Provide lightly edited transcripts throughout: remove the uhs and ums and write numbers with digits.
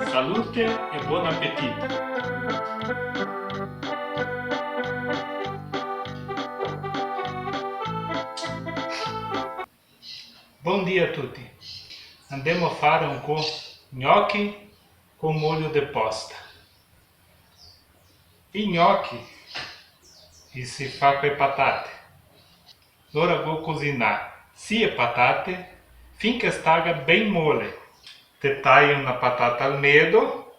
Salute e buon appetito! Bom dia a tutti! Andiamo a fare un po' gnocchi con molho de posta. I gnocchi si fa con le patate. Ora vou cozinhar sia patate finché estaga bem mole. Te taglio una patata al medio,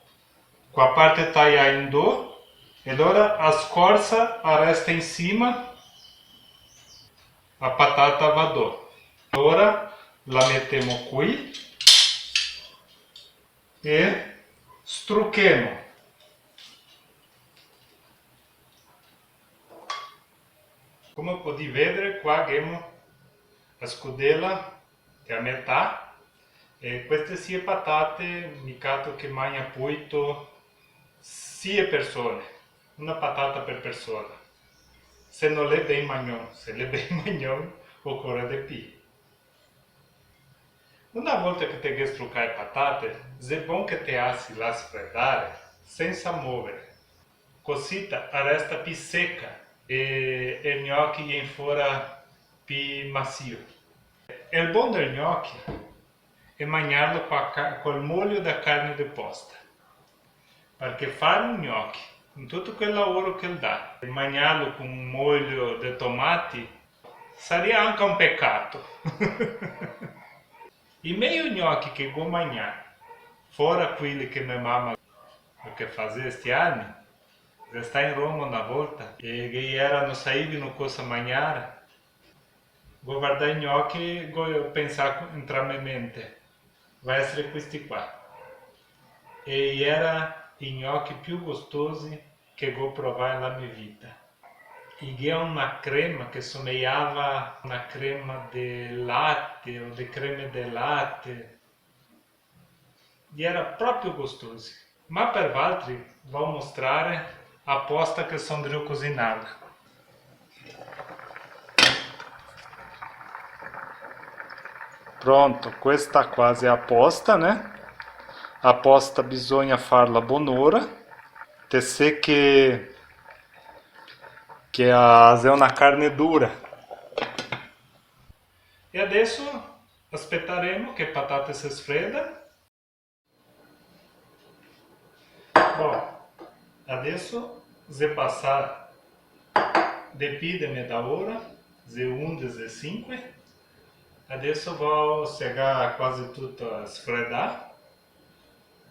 com a parte tagliata in due, e ora a scorza resta in cima, a patata va do. Ora la mettiamo qui e strucchiamo. Come potete vedere, qua abbiamo la scudella che è a metà e queste sia patate, micato che mangia puito sia persone, una patata per persona. Se non è ben magnon, se è ben magnon, occorre di più. Una volta che te struccai le patate, è buono che te la sfreddare senza muovere, così resta più secca e il gnocchi viene fuori più macio. E il buono del gnocchi è mangiarlo col molho da carne di posta, perché fare un gnocchi con tutto quel lavoro che dà e mangiarlo con un molho di tomati sarebbe anche un peccato. I miei gnocchi che vou mangiare, fora quelli che mia mamma che faceva questi anni, já está in Roma una volta e erano saivano cosa mangiare, vou guardare i gnocchi e vou pensare entra in mente, vai essere questi qua. E era i gnocchi più gustosi che vou provare nella mia vita. E una crema che somigliava a una crema di latte o di creme di latte. E era proprio gostoso. Ma per altri vou mostrare apposta che sono cucinato. Pronto, questa quasi è apposta, né? Apposta bisogna farla buon'ora. Te sei che è una carne dura. E adesso aspetteremo che patate si sfredda. Bom, adesso se passar de più di meia ora, de 1, de 5, adesso vou chegar quase tutto a sfreddare.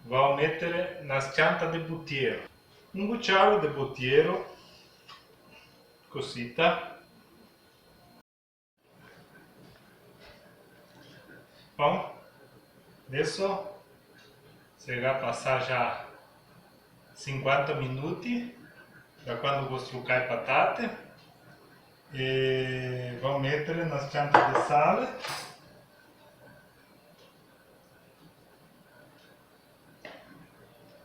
Vou mettere na scianta di buttiero. Un cucchiaio di buttiero, così. Bom, adesso chega a passar já 50 minuti da quando vou struccare patate e vou mettere na scianta di sale.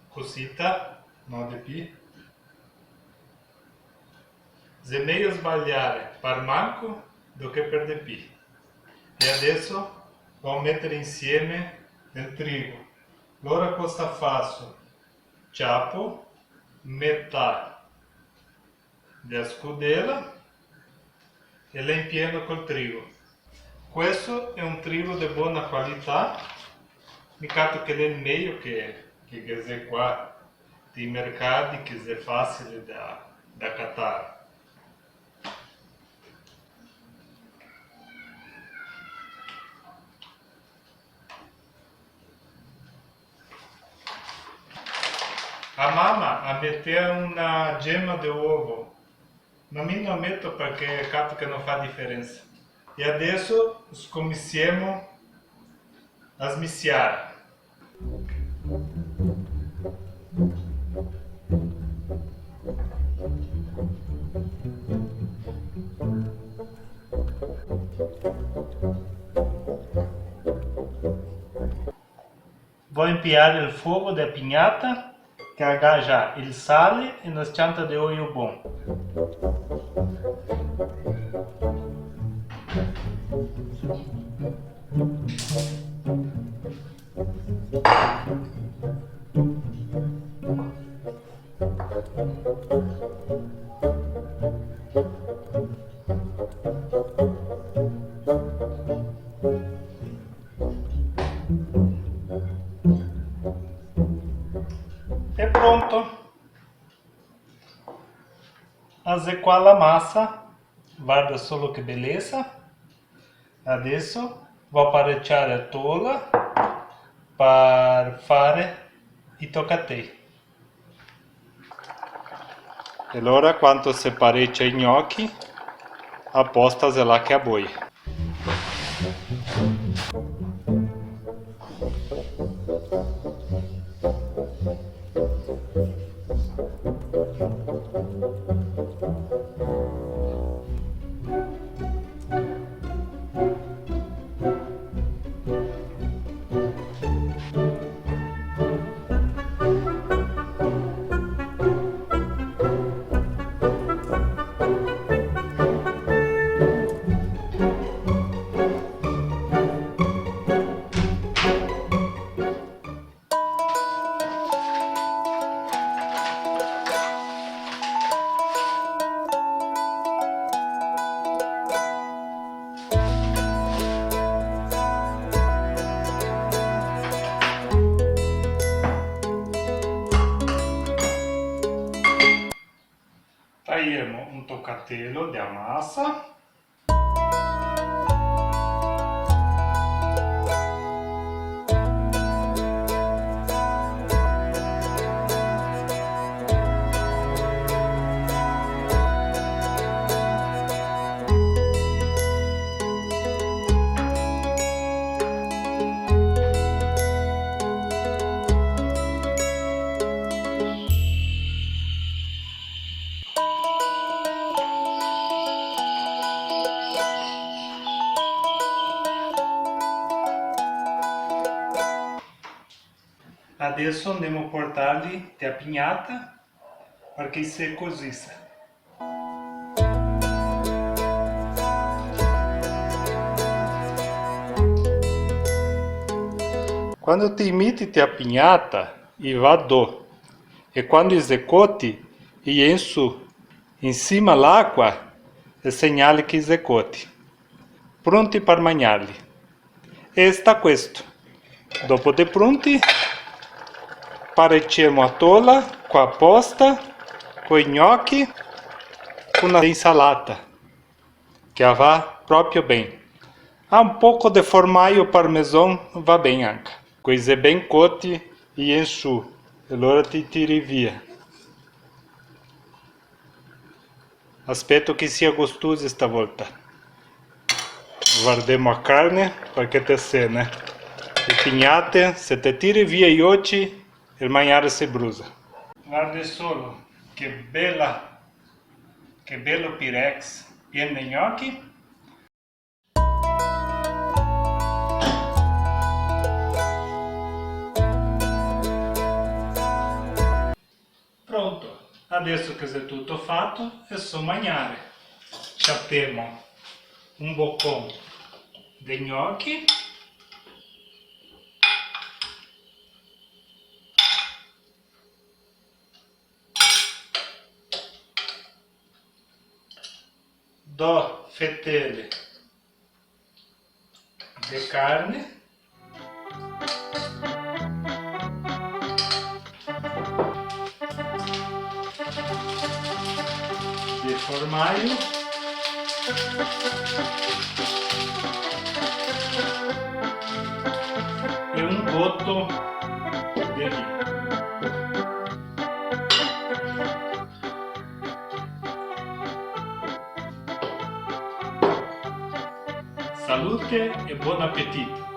Così, non di più. Se meglio sbagliare per manco do che per di più. E adesso vou mettere insieme il trigo. Ora cosa faccio? Ciappo metà della scudella e la impieno col trigo. Questo è un trigo di buona qualità, micato che è meglio che è qua dei mercati che è facile da cattare. A mamma mette una gemma di uovo, ma io non metto perché capo che non fa differenza. E adesso cominciamo a smischiare. Vou impiare il fuoco da pignata, carregar já il sale e una scianta di olio bom. É pronto. Adequar la massa. Guarda solo che bellezza. Adesso vou apparecchiare a tola per fare i toccatei. E allora quando si parecchia i gnocchi, apposta se là che a voi. Tagliamo un toccatello di massa. Adesso andiamo a portarli a pignata perché si cozissa. Quando ti metti a pignata, e vado, e quando esecoti, e in su, in cima l'acqua, è segnale che esecoti. Pronti per mangiarli. E sta questo. Dopo di pronti, parecchiamo a tola com a posta, com i gnocchi, com a insalata, que va proprio bem. Um pouco de formaggio parmesão va bem anche. Coisa bem cotti e in su, e allora ti tiri via. Aspetto che sia gostoso stavolta. Guardiamo a carne perché te se, né? Le pignate, se te tiri via gli occhi, il mangiare si brucia. Guarda solo che bello pirex pieno di gnocchi. Pronto, adesso che è tutto fatto è solo mangiare. Ci abbiamo un boccone di gnocchi. Do fetele di carne, di formaggio, e un gotto di vino. Salute e buon appetito!